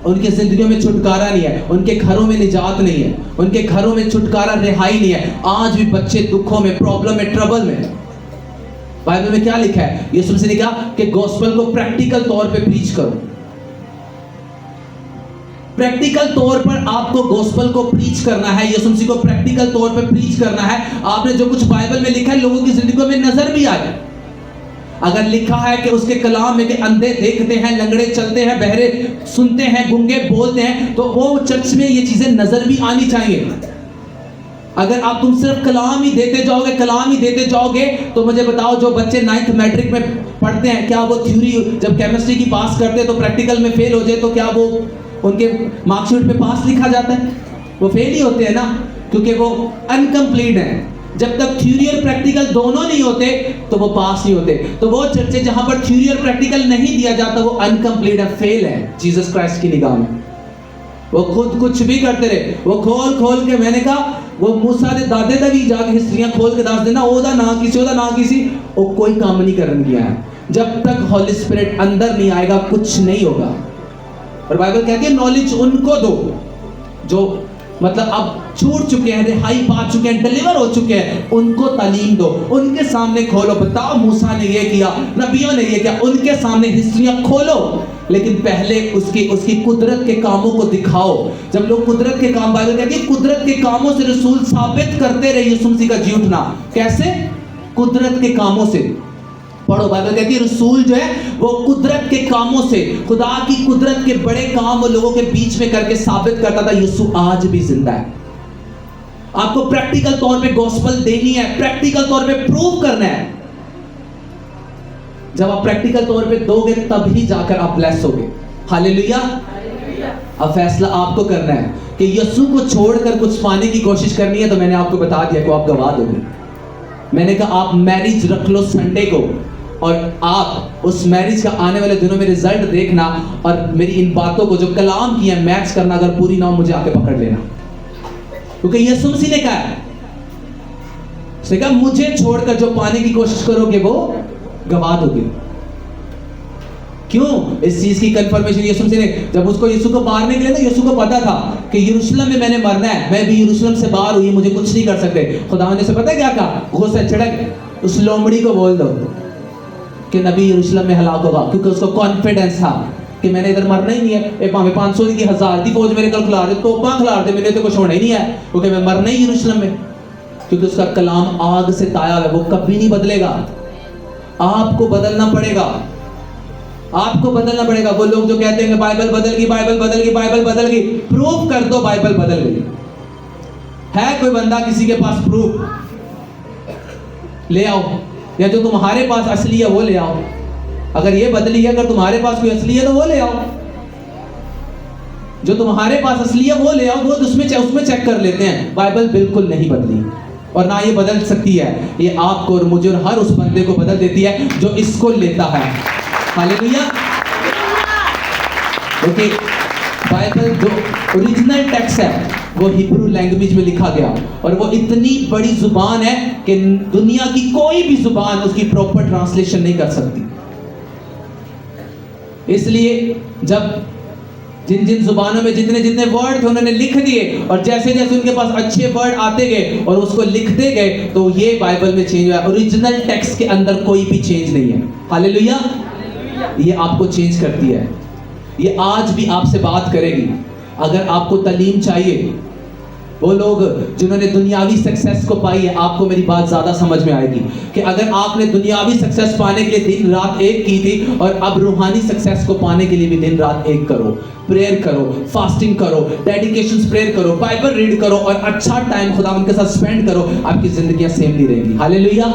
उनकी जिंदगियों में छुटकारा नहीं है, उनके घरों में निजात नहीं है, उनके घरों में छुटकारा, रिहाई नहीं है। आज भी बच्चे दुखों में, प्रॉब्लम में, ट्रबल में। बाइबल में क्या लिखा है? यीशु मसीह ने कहा कि गॉस्पेल को प्रैक्टिकल तौर पे प्रीच करो। प्रैक्टिकल तौर पर आपको गॉस्पेल को प्रीच करना है, यीशु मसीह को प्रैक्टिकल तौर पर प्रीच करना है। आपने जो कुछ बाइबल में लिखा है लोगों की जिंदगियों में नजर भी आए। अगर लिखा है कि उसके कलाम में कि अंधे देखते हैं, लंगड़े चलते हैं, बहरे सुनते हैं, गूंगे बोलते हैं, तो वो चर्च में ये चीजें नजर भी आनी चाहिए। अगर आप तुम सिर्फ कलाम ही देते जाओगे, कलाम ही देते जाओगे, तो मुझे बताओ, जो बच्चे 9th मैट्रिक में पढ़ते हैं, क्या वो थ्योरी जब केमिस्ट्री की पास करते हैं तो प्रैक्टिकल में फेल हो जाए तो क्या वो उनके मार्कशीट पे पास लिखा जाता है? वो फेल ही होते हैं ना, क्योंकि वो अनकम्प्लीट है। जब तक थ्योरी और प्रैक्टिकल दोनों नहीं होते तो वो पास नहीं होते। तो वो चर्चे जहां पर थ्योरी और प्रैक्टिकल नहीं दिया जाता वो अनकम्प्लीट है, फेल है जीसस क्राइस्ट की निगाह में। वो खुद कुछ भी करते रहे, वो खोल खोल के, मैंने कहा वो मूसा दे दादे तक ही जाके हिस्ट्रियां खोल के दस देना, ओदा ना किसी वो कोई काम नहीं करने दिया है। जब तक हॉली स्पिरिट अंदर नहीं आएगा कुछ नहीं होगा। और बाइबल कहती है नॉलेज उनको दो जो मतलब अब छूट चुके हैं, रिहाई पा चुके हैं, डिलीवर हो चुके हैं, उनको तालीम दो, उनके सामने खोलो। बताओ मूसा ने ये किया, नबियों ने ये किया, उनके सामने हिस्ट्रियां खोलो, लेकिन पहले उसकी कुदरत के कामों को दिखाओ। जब लोग कुदरत के काम, बाइबल कहती है कुदरत के कामों से रसूल साबित करते रहे यीशु मसीह का जी उठना। कैसे? कुदरत के कामों से। पढ़ो, बाइबल कहती है रसूल जो है वो कुदरत के कामों से, खुदा की कुदरत के बड़े काम वो लोगों के बीच में करके साबित करता था। यीशु आज भी जिंदा है। आपको प्रैक्टिकल तौर पे गॉस्पेल देनी है, प्रैक्टिकल तौर पे प्रूव करना है। जब आप प्रैक्टिकल तौर पे दोगे तभी जाकर आप ब्लेस होगे। हालेलुया। अब फैसला आपको करना है कि यीशु को छोड़कर कुछ पाने की कोशिश करनी है, तो मैंने आपको बता दिया कि आप गवा दोगे। मैंने कहा आप मैरिज रख लो संडे को, और आप उस मैरिज का आने वाले दिनों में रिजल्ट देखना, और मेरी इन बातों को जो कलाम किया मैच करना, अगर पूरी ना हो मुझे आके पकड़ लेना। क्योंकि यीशु मसीह ने कहा, उसने कहा मुझे छोड़कर जो पाने की कोशिश करोगे वो गवा दोगे। क्यों? इस चीज की कंफर्मेशन यीशु मसीह ने, जब उसको यीशु को मारने के लिए ना, यीशु को पता था कि यरूशलेम में मैंने मरना है, मैं भी यरूशलेम से बाहर हुई, मुझे कुछ नहीं कर सकते। खुदा ने से पता है क्या कहा? गुस्से छिड़क उस लोमड़ी को बोल दो कि नबी यरूशलेम में हलाक होगा, क्योंकि उसको कॉन्फिडेंस था कि मैंने इधर मरना ही नहीं है। एक भावे 500 की 1000 की फौज मेरे कल खिला दे, तोपा खिला दे, मैंने तो कुछ होना ही नहीं है, क्योंकि मैं मरना ही यरूशलेम में। क्योंकि उसका कलाम आग से ताया है, वो कभी नहीं बदलेगा। आपको बदलना पड़ेगा, आपको बदलना पड़ेगा। वो लोग जो कहते हैं बाइबल बदल गई, बाइबल बदल गई, बाइबल बदल गई, प्रूफ कर दो बाइबल बदल गई। है कोई बंदा किसी के पास प्रूफ? ले आओ, या जो तुम्हारे पास असली है वो ले आओ। अगर ये बदली है, अगर तुम्हारे पास कोई असली है तो वो ले आओ। जो तुम्हारे पास असली है वो ले आओ, वो उसमें चेक कर लेते हैं। बाइबल बिल्कुल नहीं बदली, और ना ये बदल सकती है। ये आपको और मुझे और हर उस बंदे को बदल देती है जो इसको लेता है। हालेलुया। क्योंकि बाइबल जो ओरिजिनल टेक्स्ट है वो हिब्रू लैंग्वेज में लिखा गया, और वो इतनी बड़ी जुबान है कि दुनिया की कोई भी जुबान उसकी प्रॉपर ट्रांसलेशन नहीं कर सकती। इसलिए जब जिन जिन जुबानों में जितने जितने वर्ड थे उन्होंने लिख दिए, और जैसे जैसे उनके पास अच्छे वर्ड आते गए और उसको लिखते गए, तो ये बाइबल में चेंज हुआ। ओरिजिनल टेक्स्ट के अंदर कोई भी चेंज नहीं है। हालेलुया। ये आपको चेंज करती है, ये आज भी आपसे बात करेगी। अगर आपको तालीम चाहिए, वो लोग जिन्होंने दुनियावी सक्सेस को पाई है, आपको मेरी बात ज्यादा समझ में आएगी कि अगर आपने दुनियावी सक्सेस पाने के लिए दिन रात एक की थी, और अब रूहानी सक्सेस को पाने के लिए भी दिन रात एक करो। प्रेयर करो, फास्टिंग करो, डेडिकेशन प्रेयर करो, बाइबल रीड करो, और अच्छा टाइम खुदा उनके साथ स्पेंड करो, आपकी जिंदगियां सेम नहीं रहेंगी। हालेलुया।